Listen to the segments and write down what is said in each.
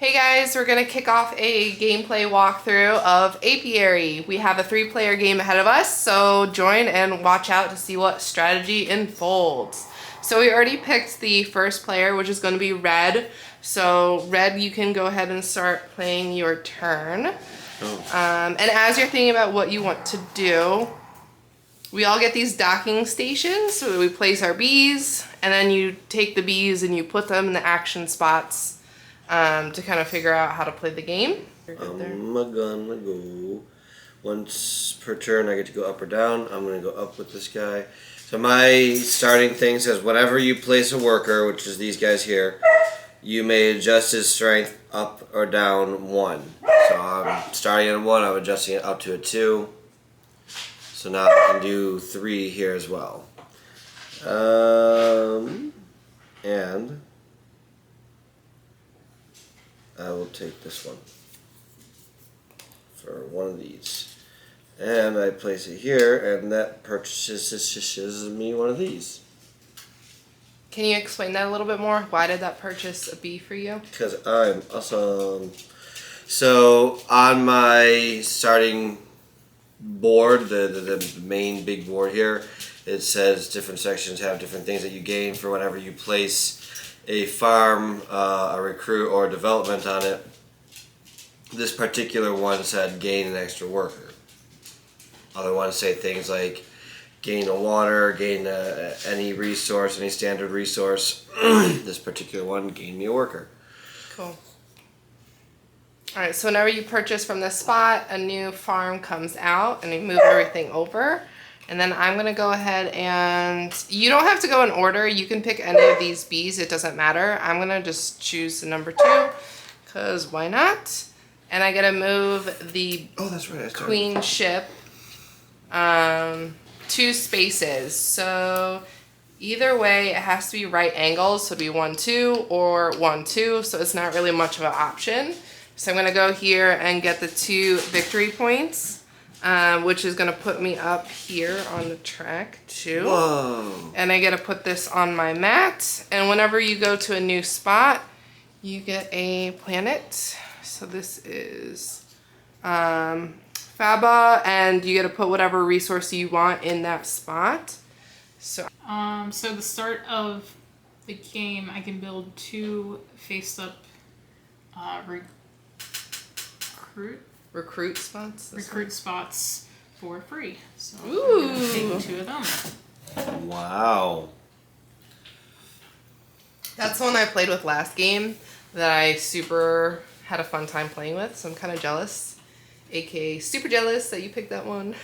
Hey guys, we're going to kick off a gameplay walkthrough of Apiary. We have a 3-player game ahead of us, so join and watch out to see what strategy unfolds. So we already picked the first player, which is going to be Red. So Red, you can go ahead and start playing your turn. And as you're thinking about what you want to do, we all get these docking stations. So we place our bees, and then you take the bees and you put them in the action spots. To kind of figure out how to play the game. I'm gonna go once per turn. I get to go up or down. I'm gonna go up with this guy. So my starting thing says whenever you place a worker, which is these guys here, you may adjust his strength up or down 1. So I'm starting at 1. I'm adjusting it up to a 2. So now I can do 3 here as well. And I will take this one for one of these. And I place it here, and that purchases me one of these. Can you explain that a little bit more? Why did that purchase a bee for you? Because I'm awesome. So on my starting board, the main big board here, it says different sections have different things that you gain for whenever you place a farm, a recruit, or a development on it. This particular one said gain an extra worker. Other ones say things like gain a water, gain any resource, any standard resource. This particular one, gain me a worker. Cool. Alright, so whenever you purchase from this spot, a new farm comes out and you move everything over. And then I'm going to go ahead and, you don't have to go in order. You can pick any of these bees. It doesn't matter. I'm going to just choose the number 2 because why not? And I get to move the queen ship 2 spaces. So either way, it has to be right angles. So it'd be 1, 2 or 1, 2. So it's not really much of an option. So I'm going to go here and get the 2 victory points. Which is going to put me up here on the track too. Whoa. And I get to put this on my mat. And whenever you go to a new spot, you get a planet. So this is Faba, and you get to put whatever resource you want in that spot. So the start of the game, I can build 2 face-up recruit spots? Recruit spots for free. So ooh. I'm gonna take 2 of them. Wow. That's the one I played with last game that I super had a fun time playing with, so I'm kind of jealous. AKA super jealous that you picked that one.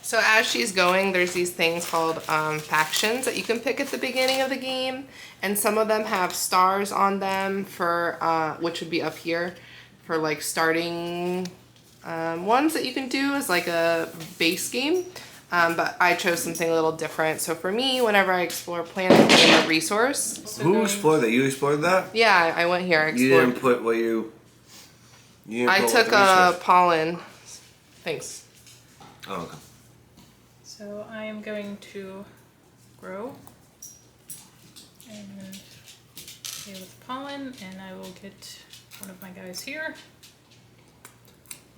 So as she's going, there's these things called factions that you can pick at the beginning of the game, and some of them have stars on them for which would be up here for like starting ones that you can do as like a base game. But I chose something a little different. So for me, whenever I explore planets and a resource. Who explored that? You explored that? Yeah, I went here. I explored. You didn't put what you. I took a pollen. Thanks. Oh, okay. So I am going to grow and play with pollen, and I will get one of my guys here.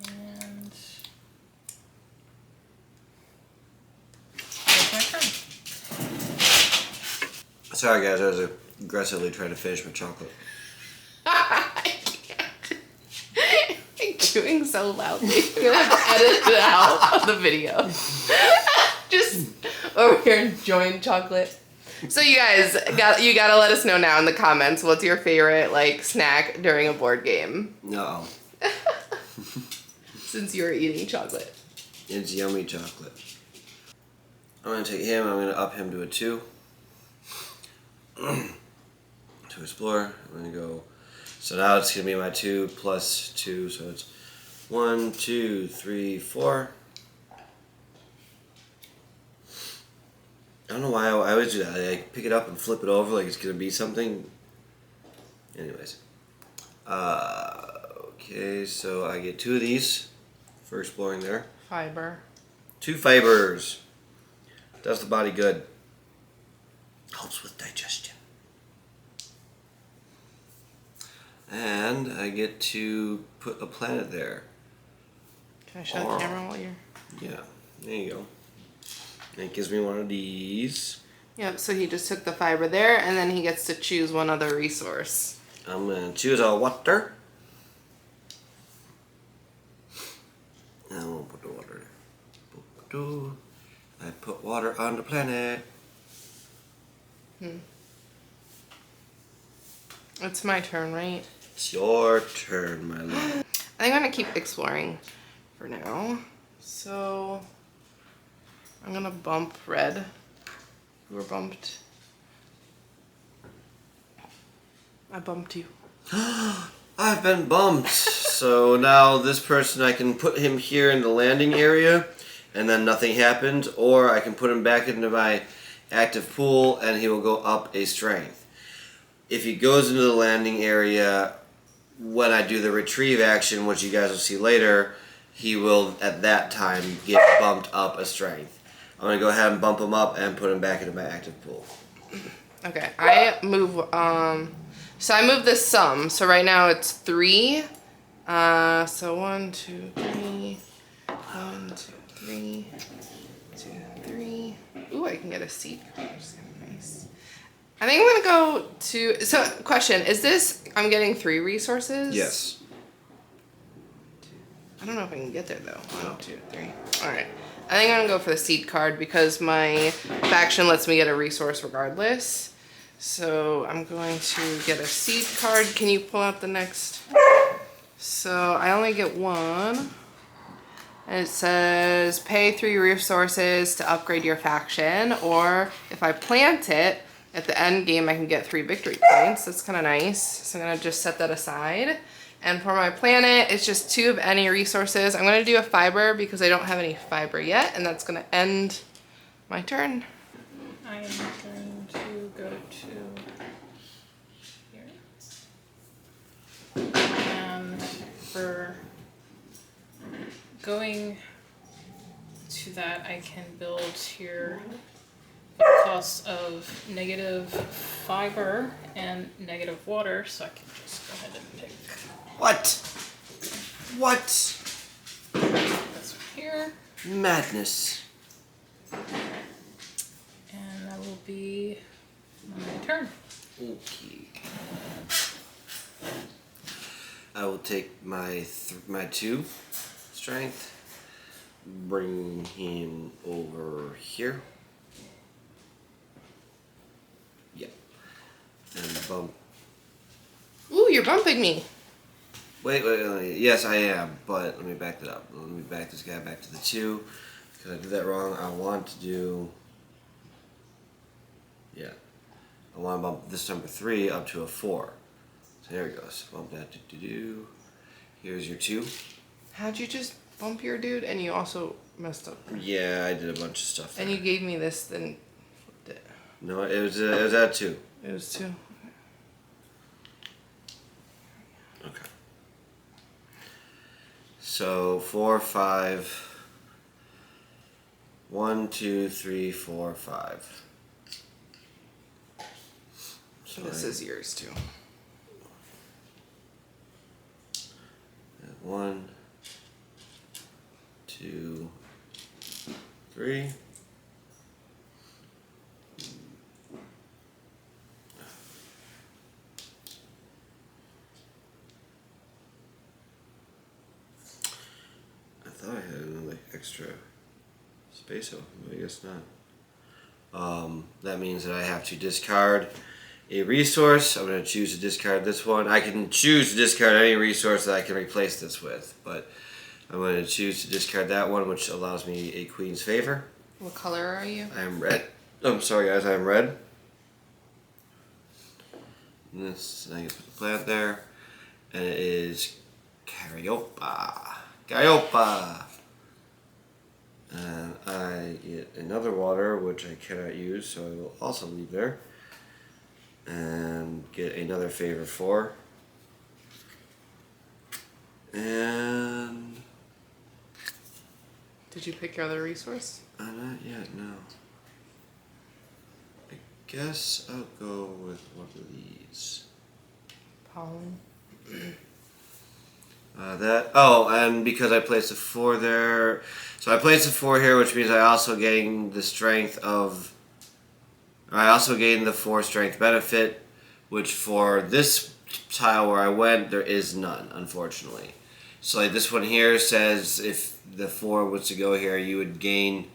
And there's my turn. Sorry guys, I was aggressively trying to finish my chocolate. I'm chewing so loudly. You'll have to edit it out of the video. Just over here enjoying chocolate. So you guys, you gotta let us know now in the comments, what's your favorite like snack during a board game? No. Since you were eating chocolate. It's yummy chocolate. I'm gonna take him, I'm gonna up him to a 2. To explore, I'm gonna go. So now it's gonna be my 2 plus 2, so it's 1, 2, 3, 4. I don't know why I always do that. I pick it up and flip it over like it's gonna be something. Anyways. Okay, so I get 2 of these for exploring there. Fiber. 2 fibers. Does the body good. Helps with digestion. And I get to put a planet there. Can I show the camera while you're... Yeah, there you go. And it gives me one of these. Yep, so he just took the fiber there, and then he gets to choose one other resource. I'm going to choose a water. And I won't put the water there. I put water on the planet. It's my turn, right? It's your turn, my love. I think I'm gonna keep exploring for now. So I'm gonna bump red. You were bumped. I bumped you. I've been bumped. So now this person, I can put him here in the landing area and then nothing happened, or I can put him back into my active pool and he will go up a strength. If he goes into the landing area, when I do the retrieve action, which you guys will see later, he will at that time get bumped up a strength. I'm going to go ahead and bump him up and put him back into my active pool. Okay, I move, so I move this sum. So right now it's 3. So 1, 2, 3. 1, 2, 3. 2, 3. Ooh, I can get a seed card, which is kind of nice. I think I'm gonna go to, so question, is this, I'm getting 3 resources? Yes. I don't know if I can get there though. 1, 2, 3. Alright. I think I'm gonna go for the seed card because my faction lets me get a resource regardless. So I'm going to get a seed card. Can you pull out the next? So I only get 1. And it says pay 3 resources to upgrade your faction, or if I plant it, at the end game I can get 3 victory points. That's kind of nice. So I'm gonna just set that aside. And for my planet, it's just 2 of any resources. I'm gonna do a fiber because I don't have any fiber yet, and that's gonna end my turn. I am going to go to here. And for going to that, I can build here the cost of negative fiber and negative water, so I can just go ahead and pick What? What? this one here. Madness. And that will be my turn. Okay. I will take my 2 strength, bring him over here. Yep. And bump. Ooh, you're bumping me. Wait. Yes, I am, but let me back that up. Let me back this guy back to the 2, because I did that wrong. I want to do. Yeah. I want to bump this number 3 up to a 4. So there he goes. Bump that. Here's your 2. How'd you just bump your dude and you also messed up? Yeah, I did a bunch of stuff there. And you gave me this, then flipped it. No, it was at 2. It was 2. Okay. So 4, 5. 1, 2, 3, 4, 5. So This is yours too. 1, 2, 3. I thought I had another extra space open, but I guess not. That means that I have to discard a resource. I'm going to choose to discard this one. I can choose to discard any resource that I can replace this with, but I'm going to choose to discard that one, which allows me a Queen's Favor. What color are you? I am red. I'm sorry, guys. I am red. And this, I can put the plant there, and it is Cariopa. And I get another water, which I cannot use, so I will also leave there. And get another favor 4. And Did you pick your other resource? not yet, no. guess I'll go with one of these. Pollen. And because I placed a 4 there, so I placed a 4 here, which means I also gain the strength of. I also gain the 4 strength benefit, which for this tile where I went, there is none, unfortunately. So like this one here says if the 4 was to go here, you would gain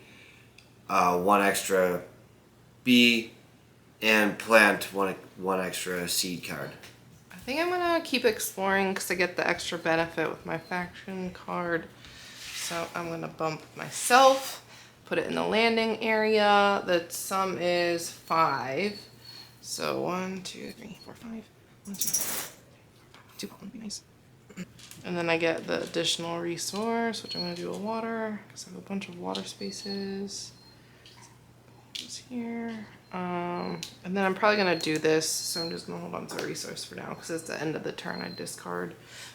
1 extra bee and plant one extra seed card. I think I'm gonna keep exploring because I get the extra benefit with my faction card. So I'm gonna bump myself, put it in the landing area. The sum is 5. So 1, 2, 3, 4, 5. 1, 2, 3, 2 pollen would be nice. And then I get the additional resource, which I'm gonna do a water because I have a bunch of water spaces. It's here. And then I'm probably gonna do this, so I'm just gonna hold on to a resource for now because it's the end of the turn. I discard.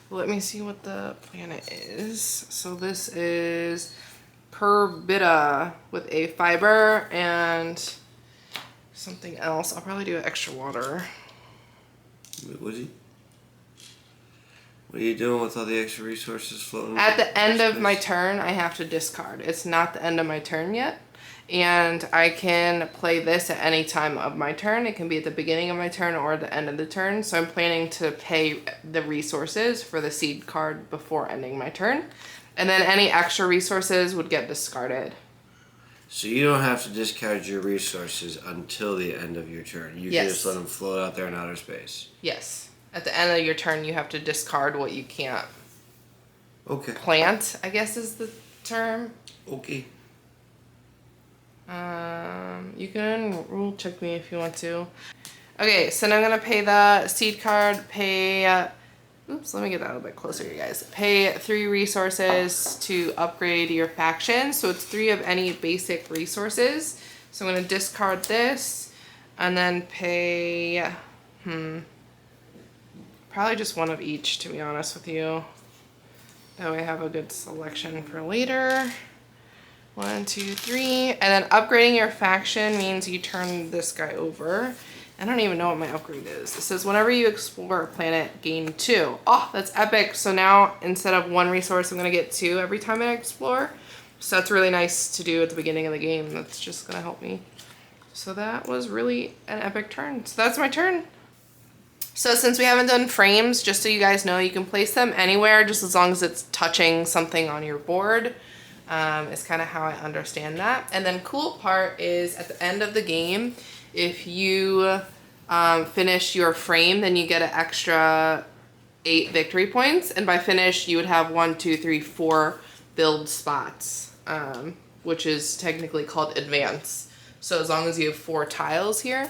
Let me see what the planet is. So this is Curbita with a fiber and something else. I'll probably do an extra water. Wait, was he? What are you doing with all the extra resources floating? At the end of my turn, I have to discard. It's not the end of my turn yet. And I can play this at any time of my turn. It can be at the beginning of my turn or the end of the turn. So I'm planning to pay the resources for the seed card before ending my turn. And then any extra resources would get discarded. So you don't have to discard your resources until the end of your turn. You can just let them float out there in outer space. Yes. At the end of your turn, you have to discard what you can't plant, I guess is the term. Okay. You can rule check me if you want to. Okay, so now I'm gonna pay the seed card, oops, let me get that a little bit closer, you guys. Pay 3 resources to upgrade your faction. So it's 3 of any basic resources. So I'm gonna discard this and then pay, probably just 1 of each, to be honest with you. That way I have a good selection for later. 1, 2, 3. And then upgrading your faction means you turn this guy over. I don't even know what my upgrade is. It says whenever you explore a planet, gain 2. Oh, that's epic. So now instead of 1 resource, I'm going to get 2 every time I explore. So that's really nice to do at the beginning of the game. That's just going to help me. So that was really an epic turn. So that's my turn. So since we haven't done frames, just so you guys know, you can place them anywhere just as long as it's touching something on your board. Is kind of how I understand that. And then cool part is at the end of the game, if you finish your frame, then you get an extra 8 victory points. And by finish, you would have 1, 2, 3, 4 build spots, which is technically called advance. So as long as you have 4 tiles here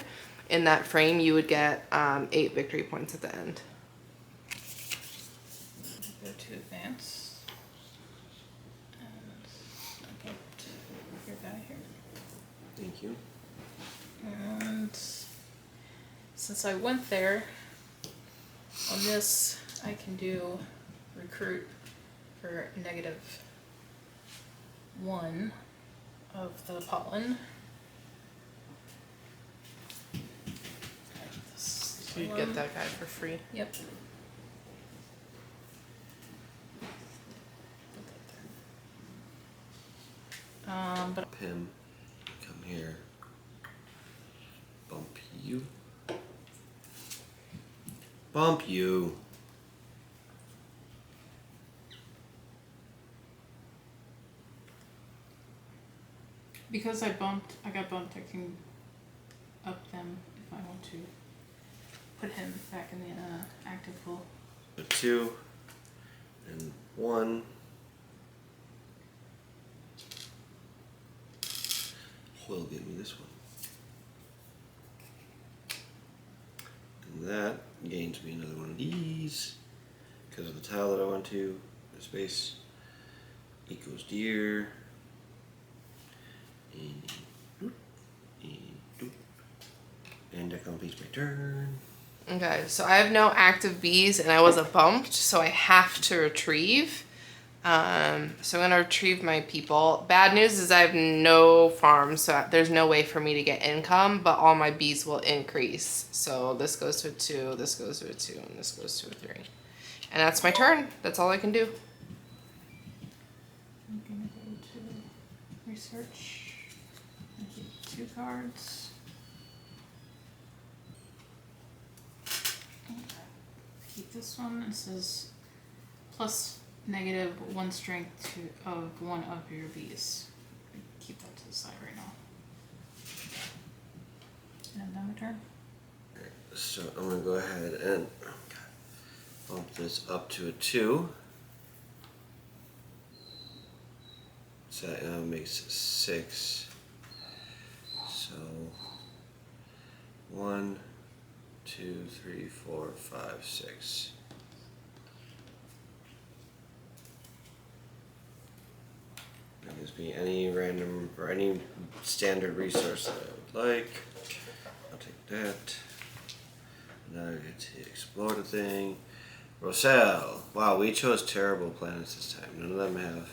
in that frame, you would get 8 victory points at the end. Go to advance. Your guy here. Thank you. And since I went there, on this I can do recruit for -1 of the pollen. So you'd get that guy for free. Yep. But Pim, come here. Bump you. Bump you. because I got bumped, I can up them if I want to put him back in the active pool. 2 and 1. Will get me this one. And that gains me another one of these because of the tile that I went to. The space equals deer. And that completes my turn. Okay, so I have no active bees and I wasn't bumped, so I have to retrieve. So I'm gonna retrieve my people. Bad news is I have no farm, so there's no way for me to get income, but all my bees will increase. So this goes to a 2, this goes to a 2, and this goes to a 3. And that's my turn. That's all I can do. I'm gonna go to research and keep 2 cards. Keep this one. It says plus -1 strength of 1 of your bees. Keep that to the side right now. And then my turn. So I'm gonna go ahead and bump this up to a 2. So that makes 6. So 1, 2, 3, 4, 5, 6. That gives me any random or any standard resource that I would like. I'll take that. Now I get to explore the thing. Roselle. Wow, we chose terrible planets this time. None of them have,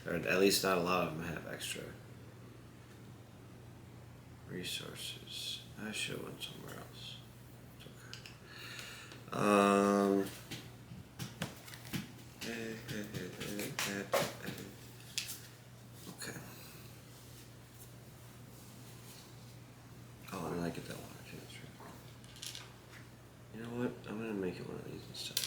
or at least not a lot of them have extra resources. I should have went somewhere else. It's okay. Okay. Oh, and I get that one. Okay, that's right. You know what? I'm gonna make it one of these instead.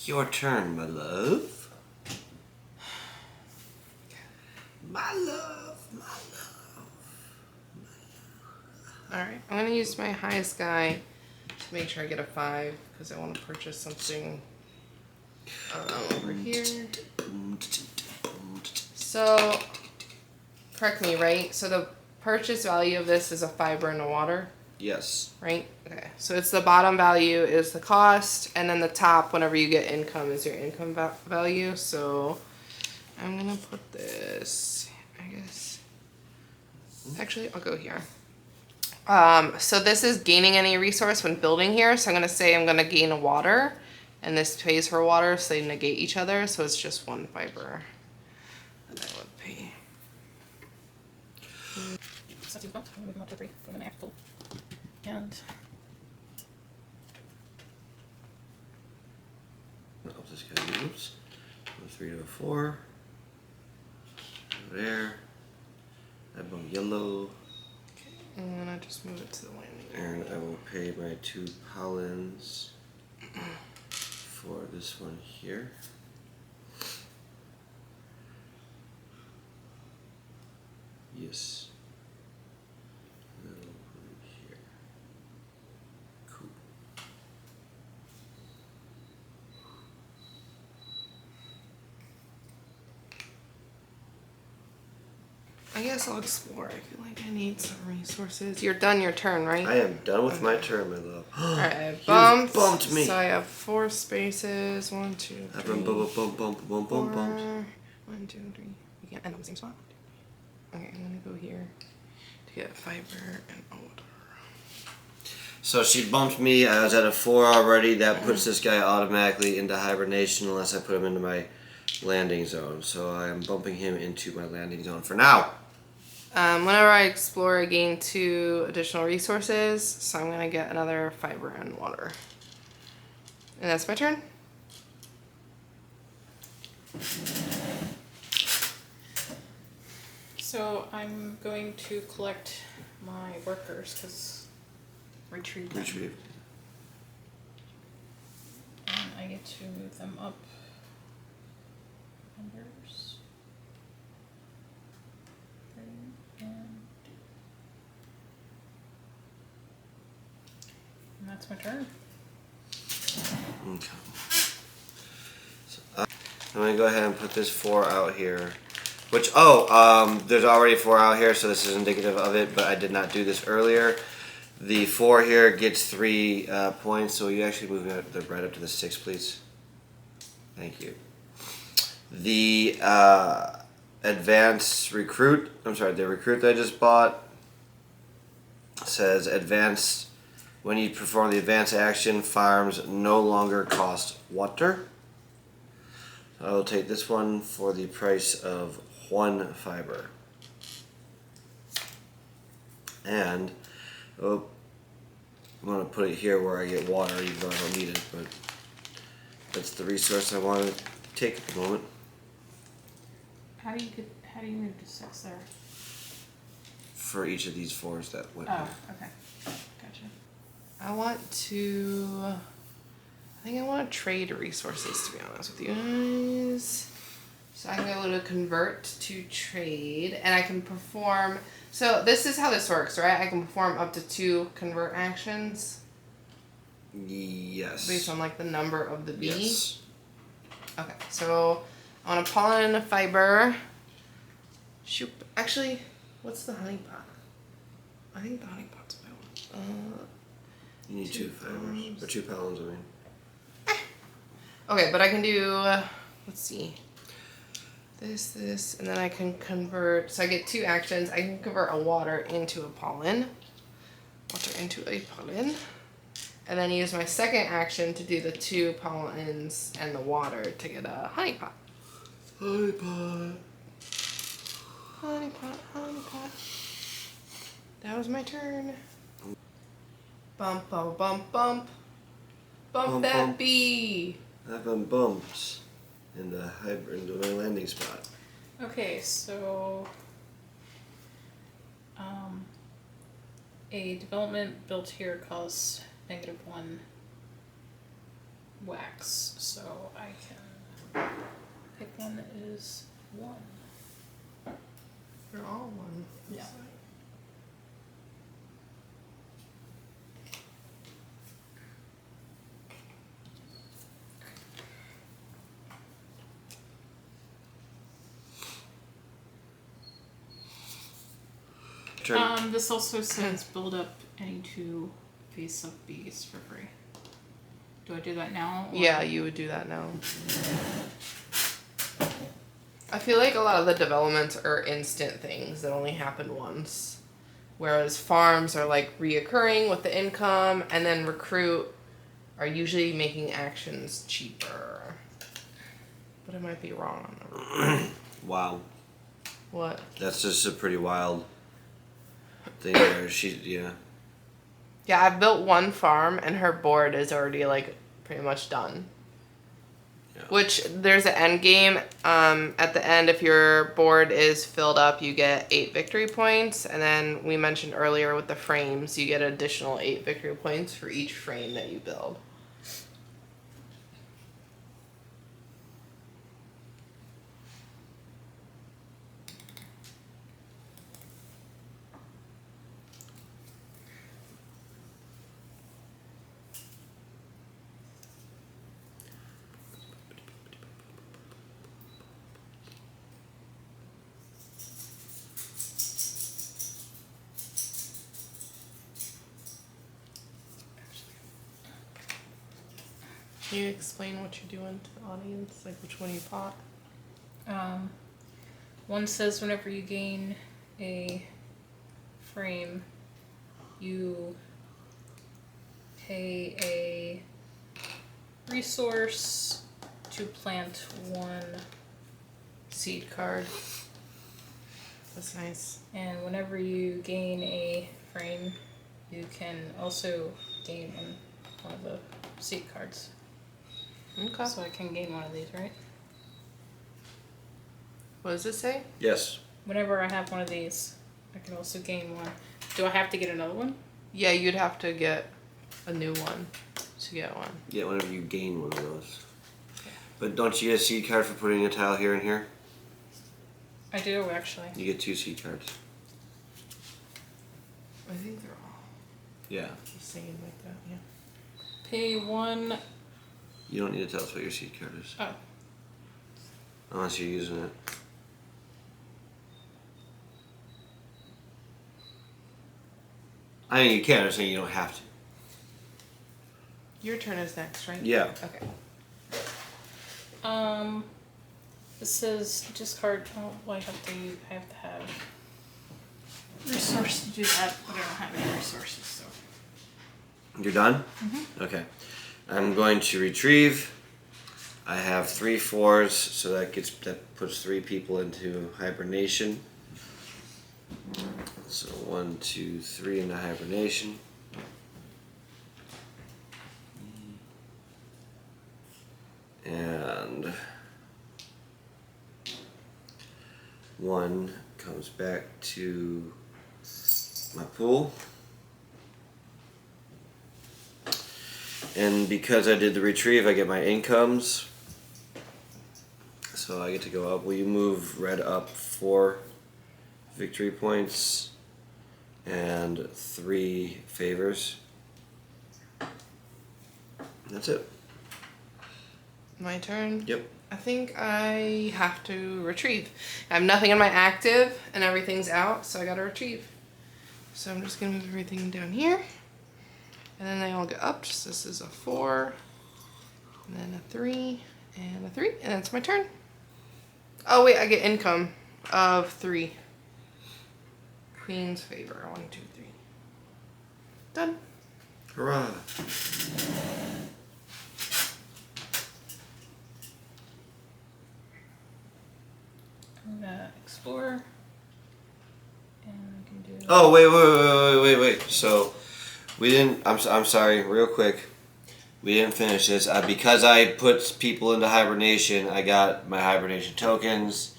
Your turn, my love. My love, my love. Alright, I'm gonna use my highest guy to make sure I get a 5 because I want to purchase something over here. So, correct me, right? So the purchase value of this is a fiber and a water, Yes. right? Okay, so it's the bottom value is the cost, and then the top, whenever you get income, is your income value. So I'm gonna put this, I guess. Actually, I'll go here. So this is gaining any resource when building here. So I'm gonna say I'm gonna gain a water, and this pays for water, so they negate each other. So it's just 1 fiber that I would pay. So I'm gonna move them up to 3 from an actual. And Up this guy moves. From 3 to a 4. Over there. I bump yellow. And then I just move it to the landing. And I will pay my 2 pollens for this one here. Yes. And then I'll put it here. Cool. I guess I'll explore. I feel like I need some resources. You're done your turn, right? I am done with my turn, my love. Alright, I You bumped me. So I have 4 spaces. 1, 2, 3. I bump, bump, bump, bump, bump, bump, bump. 1, 2, 3. We can't end on the same spot. Okay, I'm gonna go here to get fiber and water. So she bumped me. I was at a 4 already. That puts this guy automatically into hibernation unless I put him into my landing zone. So I am bumping him into my landing zone for now. Whenever I explore, I gain 2 additional resources. So I'm gonna get another fiber and water. And that's my turn. so I'm going to collect my workers because retrieve them. Retrieve. And I get to move them up. Numbers. 3 and that's my turn. Okay. So, I'm gonna go ahead and put this 4 out here. Which, there's already 4 out here, so this is indicative of it, but I did not do this earlier. The 4 here gets 3 points, so you actually move it right up to the 6, please. Thank you. The advanced recruit, the recruit that I just bought says advanced When you perform the advanced action, farms no longer cost water. I will take this one for the price of 1 fiber. And I'm going to put it here where I get water, even though I don't need it, but that's the resource I want to take at the moment. How do you move to 6 there? For each of these 4s that went. Oh, okay. Gotcha. I think I want to trade resources, to be honest with you guys. So I'm able to convert to trade, and I can perform. So this is how this works, right? I can perform up to 2 convert actions Yes. based on like the number of the bee. Yes. Okay, so I want a pollen fiber. Shoot, actually, what's the honey pot? I think the honey pot's what I want. You need 2 fibers. Or 2 pounds, I mean. Okay, but I can do, let's see. This, and then I can convert, so I get 2 actions. I can convert a water into a pollen. Water into a pollen. And then use my second action to do the 2 pollens and the water to get a honey pot. Honey pot. Honey pot, honey pot. That was my turn. Bump, bump, bump, bump. Bump that bump. bee. I've been bumped into my landing spot. Okay, so a development built here costs -1 wax, so I can pick one that is 1. They're all 1. Yeah. This also says build up any 2 face-up bees for free. Do I do that now? Or? Yeah, you would do that now. I feel like a lot of the developments are instant things that only happen once. Whereas farms are like reoccurring with the income, and then recruit are usually making actions cheaper. But I might be wrong on that. Wow. What? That's just a pretty wild thing there. Yeah. Yeah, I've built 1 farm and her board is already like pretty much done. Yeah. Which there's an end game. At the end, if your board is filled up, you get 8 victory points. And then we mentioned earlier with the frames, you get an additional 8 victory points for each frame that you build. Can you explain what you're doing to the audience? Like which one you bought? One says whenever you gain a frame, you pay a resource to plant 1 Seed card. That's nice. And whenever you gain a frame, you can also gain one of the seed cards. Okay. So I can gain one of these, right? What does it say? Yes. Whenever I have one of these, I can also gain one. Do I have to get another one? Yeah, you'd have to get a new one to get one. Yeah, whenever you gain one of those. But don't you get a seed card for putting a tile here and here? I do, actually. You get 2 seed cards. I think they're all Yeah. the same like that, yeah. Pay 1. You don't need to tell us what your seed card is. Oh. Unless you're using it. I mean, you can. I'm saying you don't have to. Your turn is next, right? Yeah. Okay. This says discard. Oh, well, I have to have resource to do that, but I don't have any resources, so. You're done? Mm-hmm. Okay. I'm going to retrieve. I have 3 4s, so that puts 3 people into hibernation. So 1, 2, 3 into hibernation. And 1 comes back to my pool. And because I did the retrieve, I get my incomes. So I get to go up. Will you move red up 4 victory points and 3 favors? That's it. My turn? Yep. I think I have to retrieve. I have nothing in my active and everything's out, so I gotta retrieve. So I'm just gonna move everything down here. And then they all get up. So this is a 4, and then a 3, and a 3, and that's my turn. Oh wait, I get income of 3. Queen's favor. 1, 2, 3. Done. Hurrah. I'm gonna explore. And we can do. Oh, wait. So, we didn't, I'm sorry, real quick. We didn't finish this. Because I put people into hibernation, I got my hibernation tokens.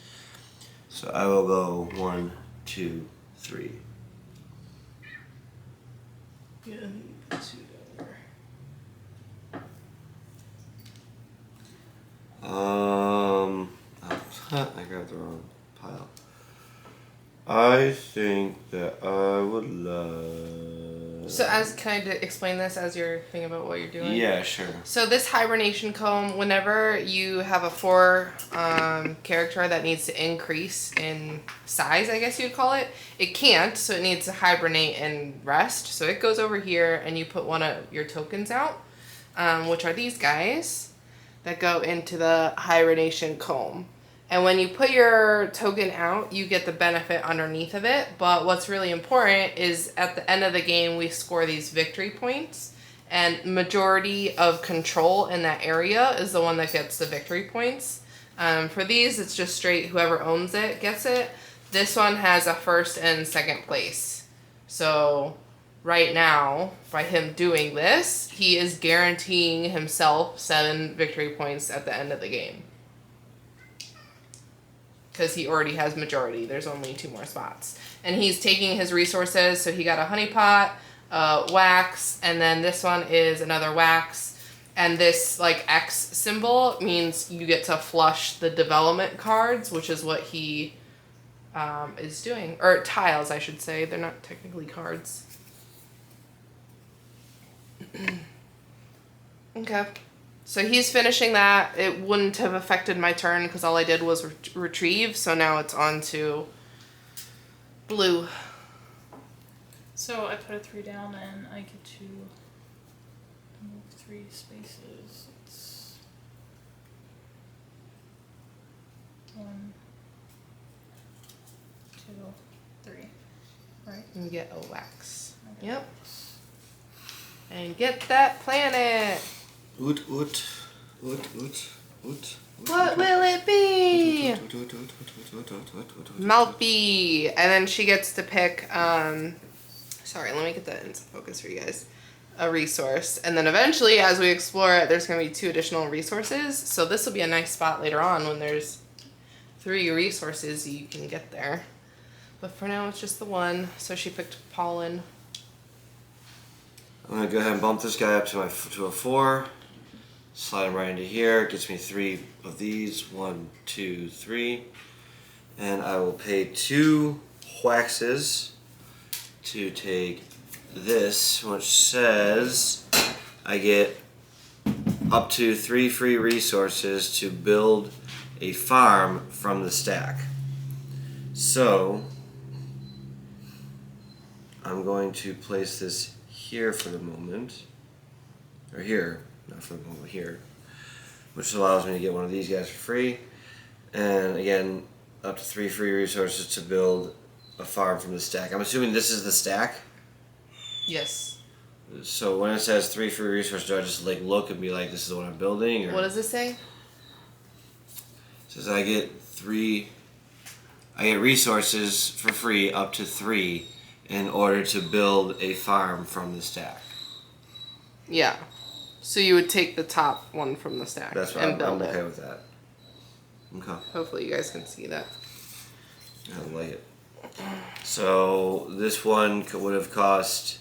So I will go 1, 2, 3. Yeah, 2 down I grabbed the wrong pile. I think that I would love. So can I explain this as you're thinking about what you're doing? Yeah, sure. So this hibernation comb, whenever you have a 4 character that needs to increase in size, I guess you'd call it, it can't, so it needs to hibernate and rest. So it goes over here and you put one of your tokens out, which are these guys that go into the hibernation comb. And when you put your token out, you get the benefit underneath of it. But what's really important is at the end of the game, we score these victory points. And majority of control in that area is the one that gets the victory points. For these, it's just straight whoever owns it gets it. This one has a 1st and 2nd place. So right now, by him doing this, he is guaranteeing himself 7 victory points at the end of the game. Because he already has majority. There's only 2 more spots. And he's taking his resources, so he got a honey pot, wax, and then this one is another wax. And this like X symbol means you get to flush the development cards, which is what he is doing. Or tiles, I should say. They're not technically cards. Okay. So he's finishing that. It wouldn't have affected my turn because all I did was retrieve. So now it's on to blue. So I put a 3 down and I get to move 3 spaces. It's 1, 2, 3. Right? And get a wax. Okay. Yep. And get that planet. What What will it be? Malpy. And then she gets to pick, sorry, let me get that into focus for you guys. A resource. And then eventually, as we explore it, there's going to be 2 additional resources. So this will be a nice spot later on when there's 3 resources you can get there. But for now, it's just the 1. So she picked pollen. I'm gonna go ahead and bump this guy up to a 4. Slide him right into here. It gets me 3 of these. 1, 2, 3. And I will pay 2 waxes to take this, which says I get up to 3 free resources to build a farm from the stack. So I'm going to place this here for the moment, or here, not for the moment, here, which allows me to get one of these guys for free, and again, up to 3 free resources to build a farm from the stack. I'm assuming this is the stack? Yes. So when it says 3 free resources, do I just like look and be like, this is what I'm building? Or What does it say? it says I get resources for free up to 3 in order to build a farm from the stack. Yeah. So you would take the top one from the stack That's why and I'm build okay it. with that. Okay. Hopefully you guys can see that. I don't like it. So this one would have cost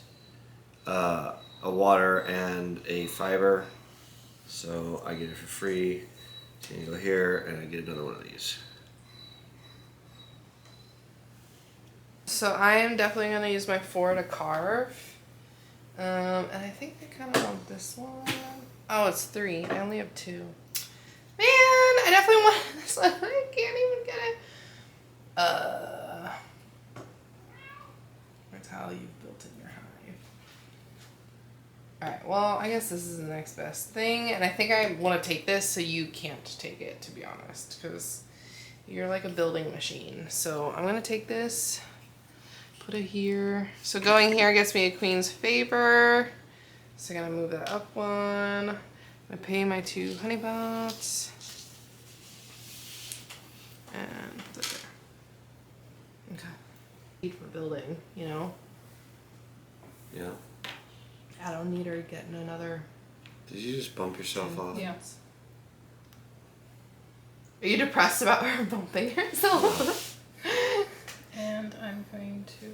a water and a fiber. So I get it for free. So you go here and I get another one of these. So I am definitely going to use my 4 to carve. And I think I kind of want this one. Oh, it's 3. I only have 2. Man, I definitely want this one. I can't even get it. That's how you've built in your hive. Alright, well, I guess this is the next best thing. And I think I want to take this so you can't take it, to be honest. Because you're like a building machine. So I'm going to take this. Put it here. So going here gets me a queen's favor. So I'm gonna move that up one. I'm gonna pay my 2 honey pots. And put it there. Okay. Need for building, you know? Yeah. I don't need her getting another. Did you just bump yourself off? Yeah. Are you depressed about her bumping herself? And I'm going to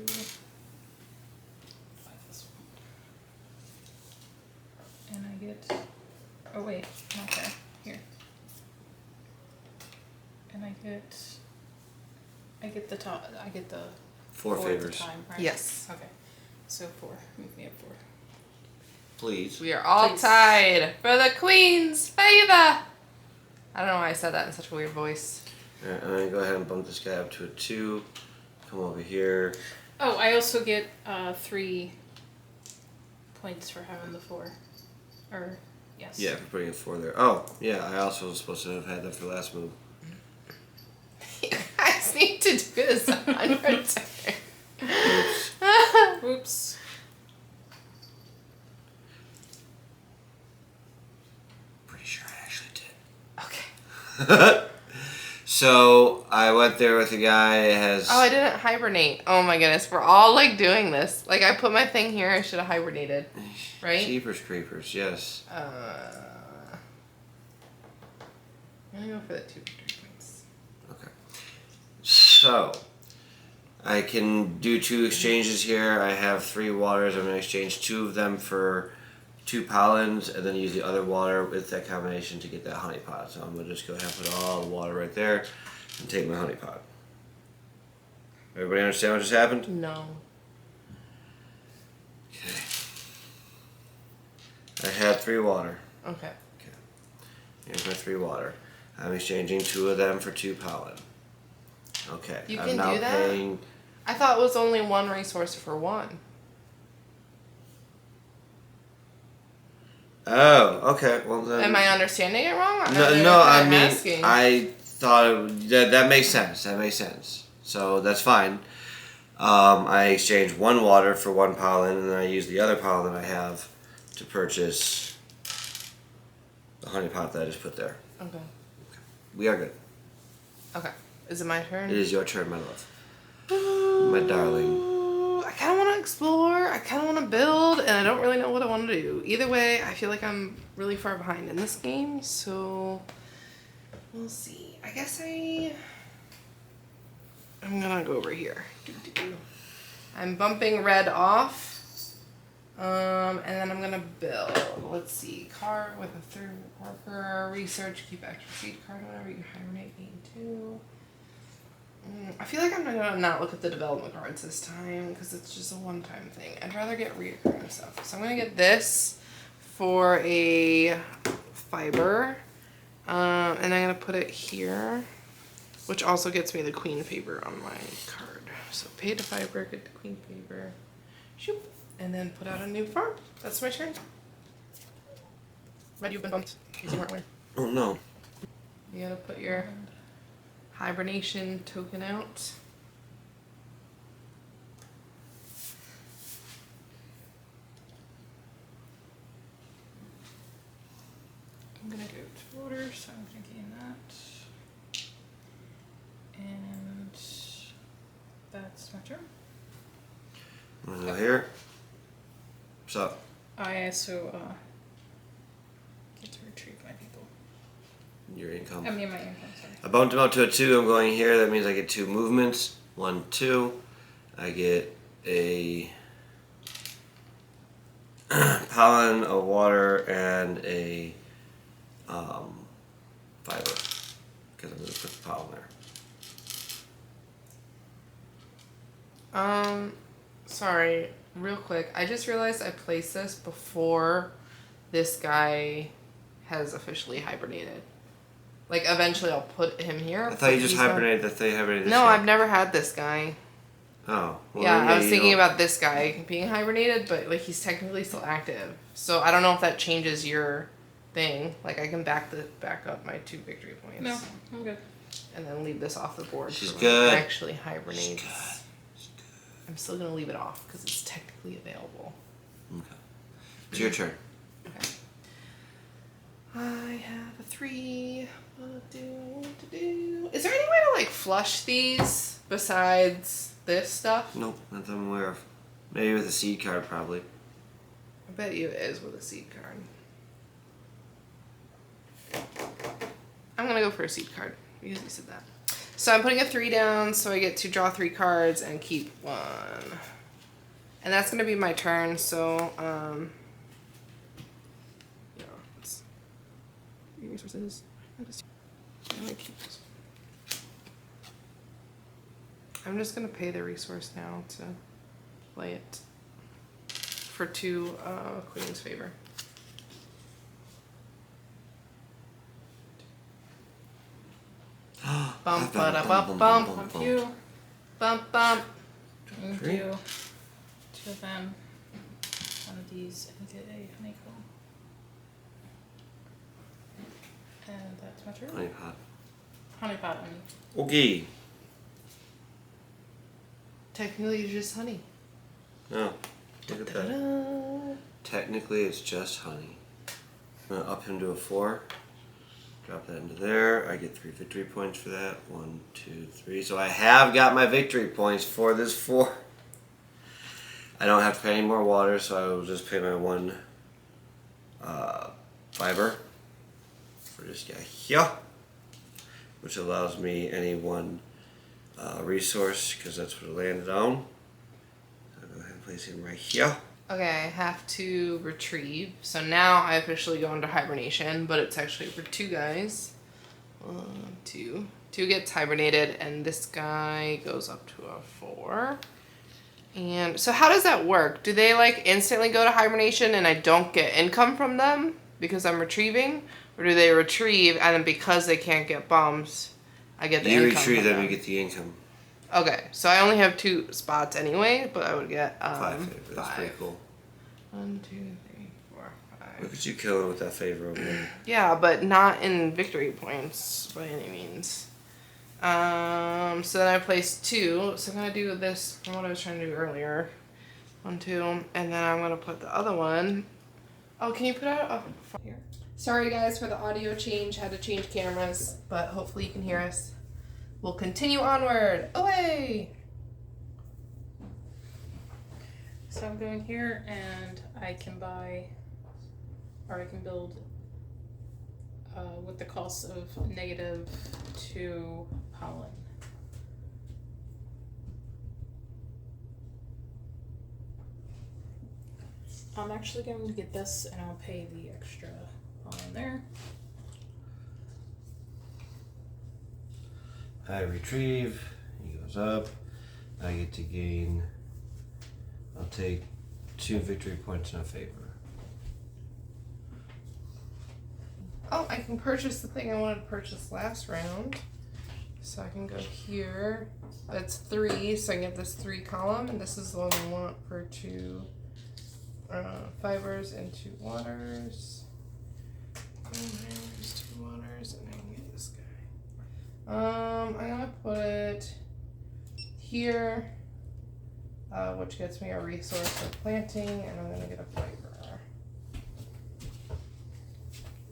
buy this one. And I get, oh wait, not there, here. And I get the top, I get the 4 at the favors. time, right? Yes. Okay, so 4, move me up 4. Please. We are all Please. tied for the queen's favor. I don't know why I said that in such a weird voice. Alright, I'm gonna go ahead and bump this guy up to a 2. Come over here. Oh, I also get 3 points for having the 4. Or, yes. Yeah, for putting a 4 there. Oh, yeah, I also was supposed to have had that for the last move. You guys need to do this 100 times. Oops. Oops. Pretty sure I actually did. Okay. So I went there with a guy that has. Oh, I didn't hibernate. Oh my goodness, we're all like doing this. Like I put my thing here, I should have hibernated. Right? Jeepers creepers, yes. I'm gonna go for the 2 victory points. Okay. So I can do 2 exchanges here. I have 3 waters. I'm gonna exchange 2 of them for 2 pollens, and then use the other water with that combination to get that honey pot. So I'm gonna just go ahead and put all the water right there and take my honey pot. Everybody understand what just happened? No. Okay. I had 3 water. Okay. Here's my 3 water. I'm exchanging 2 of them for 2 pollen. Okay. You I'm can now do that? paying. I thought it was only 1 resource for 1. Oh, okay. Well then. Am I understanding it wrong? No, I mean, asking. I thought that makes sense. That makes sense. So that's fine. I exchanged 1 water for 1 pollen, and then I use the other pollen that I have to purchase the honey pot that I just put there. Okay. We are good. Okay. Is it my turn? It is your turn, my love. My darling. I kind of want to explore. I kind of want to build, and I don't really know what I want to do. Either way, I feel like I'm really far behind in this game, so we'll see. I guess I'm gonna go over here. I'm bumping red off, and then I'm gonna build. Let's see. Card with a 3rd worker. Research. Keep extra seed card whenever you hibernate. Gain 2. I feel like I'm gonna not look at the development cards this time because it's just a one-time thing. I'd rather get reoccurring stuff. So I'm gonna get this for a fiber, and I'm gonna put it here, which also gets me the queen favor on my card. So pay to fiber, get the queen favor, shoop, and then put out a new farm. That's my turn. Red, you've been bumped. You weren't aware. Oh no. You gotta put your hibernation token out. water, so I'm gonna gain that. And that's my turn. I'm gonna go here. What's up? I also get to retrieve my people. Your income. I mean my income, sorry. I bumped him up to a 2. I'm going here. That means I get 2 movements. 1, 2. I get a pollen, a water, and a fiber. Because I'm going to put the pollen there. Sorry, real quick. I just realized I placed this before this guy has officially hibernated. Like, eventually I'll put him here. I thought you just hibernated that they hibernated this No, guy. I've never had this guy. Oh. Well, Yeah, I was you thinking don't- about this guy being hibernated, but, like, he's technically still active. So I don't know if that changes your thing. Like, I can back up my 2 victory points. No, I'm good. And then leave this off the board She's for good. when it actually hibernates. She's good. I'm still going to leave it off because it's technically available. Okay. It's your turn. Okay. I have a 3. What do I want to do? Is there any way to, like, flush these besides this stuff? Nope, not that I'm aware of. Maybe with a seed card, probably. I bet you it is with a seed card. I'm gonna go for a seed card because you said that. So I'm putting a 3 down, so I get to draw 3 cards and keep 1. And that's gonna be my turn. So yeah, it's resources. I'm just gonna pay the resource now to play it for 2 Queen's favor. Bump, bada, bump, bump, Bump you. bump, bump. And Three. do 2 of them. One of these and get a honeycomb. And that's my turn. Honey pot. Honey pot, I mean. Okay. Technically, it's just honey. No. Look at that. Ta-da. Technically, it's just honey. I'm gonna up him to a 4. Drop that into there. I get 3 victory points for that. 1, 2, 3. So I have got my victory points for this 4. I don't have to pay any more water, so I will just pay my 1 fiber for this guy here, which allows me any 1 resource because that's what it landed on. I'll go ahead and place him right here. Okay, I have to retrieve. So now I officially go into hibernation, but it's actually for 2 guys. 1, 2. 2 gets hibernated, and this guy goes up to a 4. And so how does that work? Do they like instantly go to hibernation and I don't get income from them because I'm retrieving? Or do they retrieve and then because they can't get bumps, I get the You income retrieve from them, you get the income. Okay, so I only have 2 spots anyway, but I would get 5 favor. That's 5. pretty cool. 1, 2, 3, 4, 5. Look at you killing with that favor over there. Yeah, but not in victory points by any means. So then I placed 2. So I'm gonna do this from what I was trying to do earlier. 1, 2, and then I'm gonna put the other one. Oh, can you put out here? Sorry guys for the audio change. Had to change cameras, but hopefully you can hear us. We'll continue onward. Away. So I'm going here and I can buy, or I can build with the cost of -2 pollen. I'm actually going to get this and I'll pay the extra pollen there. I retrieve, he goes up, I get to gain, I'll take 2 victory points in a favor. Oh, I can purchase the thing I wanted to purchase last round. So I can go here. That's 3, so I can get this 3 column, and this is the one I want for 2 fibers and 2 waters. And there's 2 waters, and I can get this guy. I'm gonna put it here, which gets me a resource for planting, and I'm gonna get a fiber.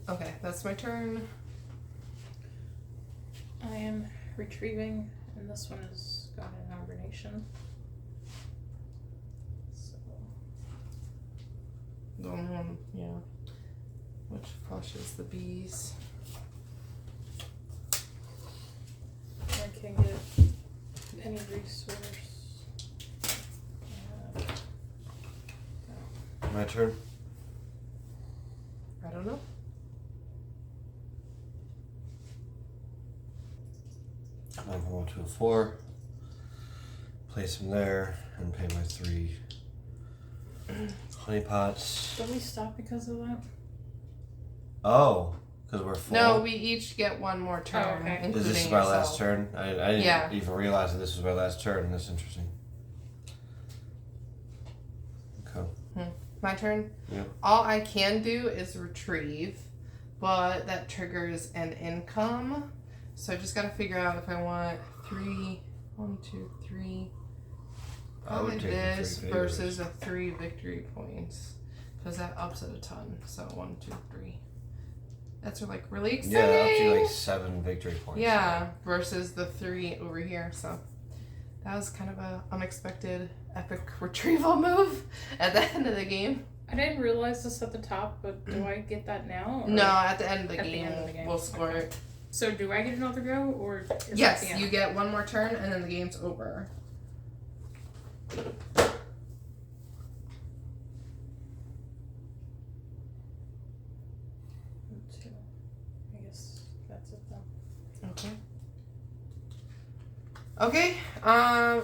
Okay, that's my turn. I am retrieving, and this one has got an hibernation. So The only one, yeah. Which flushes the bees. I can get any resource. My turn. I don't know. I'm going to go to a 4. Place them there and pay my 3 honey pots. Don't we stop because of that? Oh, because we're full. No, we each get one more turn. Oh, okay. Including Is this my yourself. last turn? I didn't Yeah. even realize that this was my last turn. That's interesting. Okay. My turn? Yeah. All I can do is retrieve, but that triggers an income. So I just gotta figure out if I want 3, 1, 2, 3. I would Probably take the 3 this favors. versus a 3 victory points. Because that ups it a ton. So 1, 2, 3. That's like really exciting. Yeah, up to like 7 victory points. Yeah, versus the 3 over here. So that was kind of a unexpected epic retrieval move at the end of the game. I didn't realize this at the top, but do I get that now? Or? No, at the end of the, At the game, end of the game, we'll score okay. it. So do I get another go, or is that the Yes, end? you get one more turn and then the game's over. Two. I guess that's it then. Okay. Okay,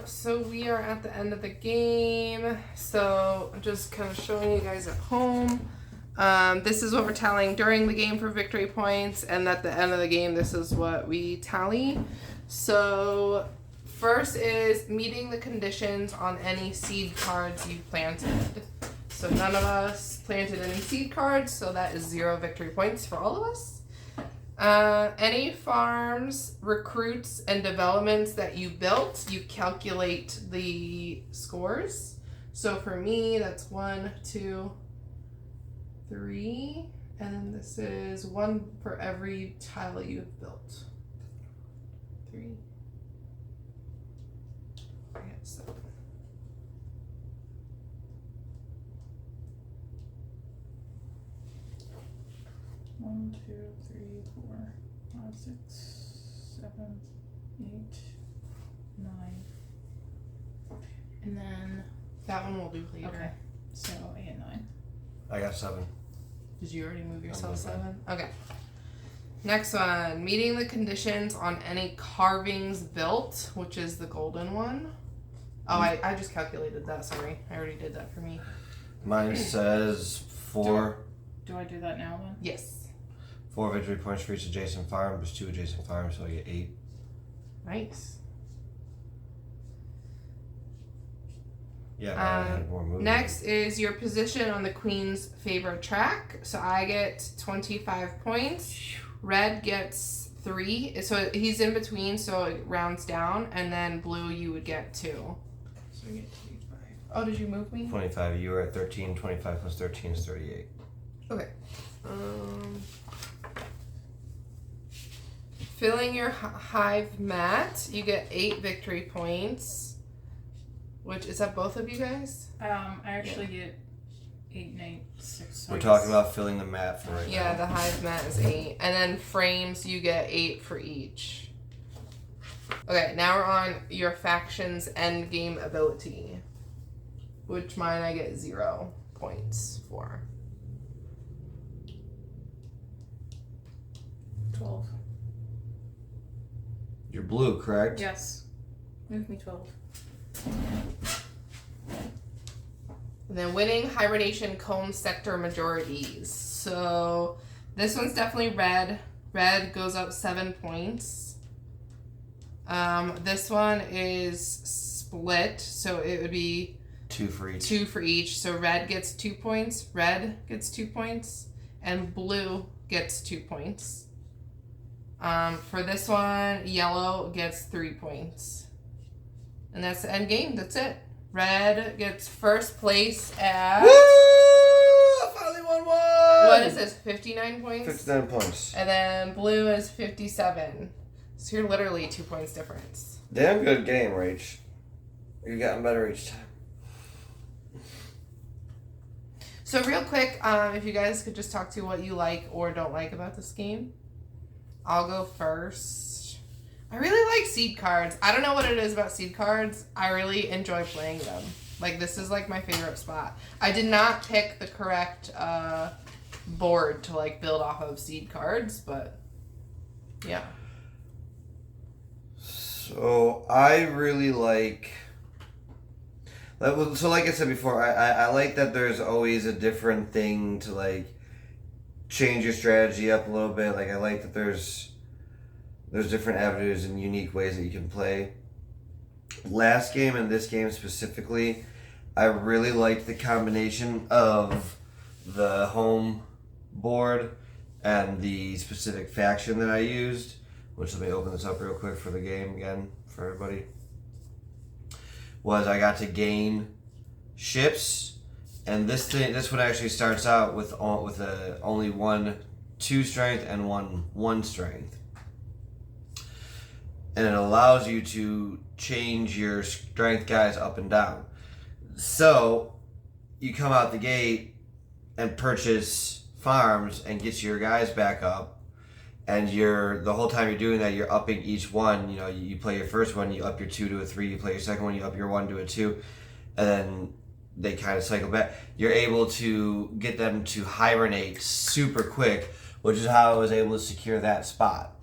so we are at the end of the game. So I'm just kind of showing you guys at home. This is what we're tallying during the game for victory points, and at the end of the game, this is what we tally. So first is meeting the conditions on any seed cards you planted. So none of us planted any seed cards, so that is 0 victory points for all of us. Any farms, recruits, and developments that you built, you calculate the scores. So for me, that's 1, 2, 3, and then this is 1 for every tile that you've built. 3. I got 7. One, 2, 3, 4, 5, 6, 7, 8, 9. And then That one we'll do later. okay. So 8 and 9. I got 7. Did you already move yourself moved 7? Okay. Next one, meeting the conditions on any carvings built, which is the golden one. Oh, I just calculated that, sorry. I already did that for me. Mine says 4. Do I do that now then? Yes. 4 victory points for each adjacent farm. There's 2 adjacent farms, so I get 8. Nice. Yeah, I had more movement. Next is your position on the queen's favorite track. So I get 25 points. Red gets 3. So he's in between, so it rounds down. And then blue, you would get 2. So you get 25. Oh, did you move me? 25. You were at 13. 25 plus 13 is 38. Okay. Filling your hive mat, you get 8 victory points. Which, is that both of you guys? I actually get 8 and 8, 6. So We're I talking guess- about filling the mat for right Yeah, now. the hive mat is 8. And then frames, you get 8 for each. Okay, now we're on your faction's end game ability. Which mine I get 0 points for. 12. You're blue, correct? Yes. Move me 12. And then winning hibernation comb sector majorities. So this one's definitely red. Red goes up 7 points. This one is split, so it would be 2 for each. 2 for each. So red gets 2 points, red gets 2 points, and blue gets 2 points. For this one, yellow gets 3 points. And that's the end game. That's it. Red gets first place at... Woo! I finally won one! What is this? 59 points? 59 points. And then blue is 57. So you're literally 2 points difference. Damn good game, Rach. You're getting better each time. So real quick, if you guys could just talk to what you like or don't like about this game. I'll go first. I really like seed cards. I don't know what it is about seed cards. I really enjoy playing them. Like, this is like my favorite spot. I did not pick the correct board to like build off of seed cards, but yeah. So I really like. So like I said before, I like that there's always a different thing to like change your strategy up a little bit. Like I like that there's different avenues and unique ways that you can play. Last game and this game specifically, I really liked the combination of the home board and the specific faction that I used. Which, let me open this up real quick for the game again for everybody. Was I got to gain ships, and this one actually starts out with only 2 strength and 1 strength, and it allows you to change your strength guys up and down. So you come out the gate and purchase farms and get your guys back up. And the whole time you're doing that, you're upping each one. You know, you play your first one, you up your 2 to a 3. You play your second one, you up your 1 to a 2, and then they kind of cycle back. You're able to get them to hibernate super quick, which is how I was able to secure that spot.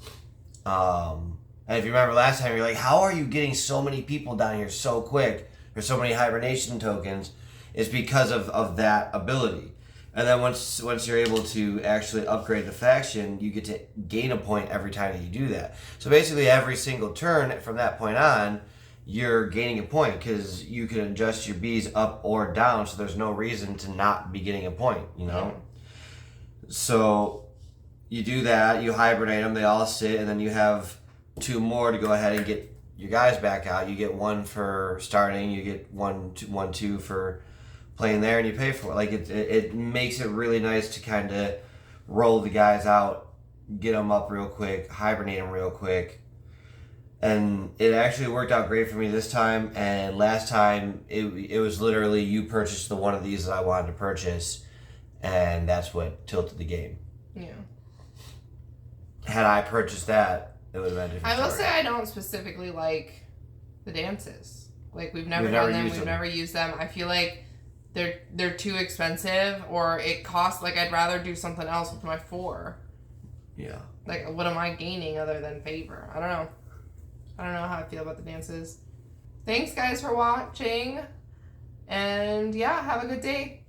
And if you remember last time, you're like, how are you getting so many people down here so quick? There's so many hibernation tokens. It's because of that ability. And then once you're able to actually upgrade the faction, you get to gain a point every time that you do that. So basically every single turn from that point on, you're gaining a point because you can adjust your bees up or down, so there's no reason to not be getting a point, you know? So you do that, you hibernate them, they all sit, and then you have 2 more to go ahead and get your guys back out. You get 1 for starting, you get 1, 2 for playing there, and you pay for it. Like it makes it really nice to kind of roll the guys out, get them up real quick, hibernate them real quick, and it actually worked out great for me this time. And last time it was literally you purchased the one of these that I wanted to purchase, and that's what tilted the game. Yeah. Had I purchased that, it would have been a different I will story. say I don't specifically like the dances. Like we've never done them. We've never used them. I feel like they're too expensive, or it costs, like, I'd rather do something else with my 4. Yeah. Like, what am I gaining other than favor? I don't know. I don't know how I feel about the dances. Thanks, guys, for watching. And, yeah, have a good day.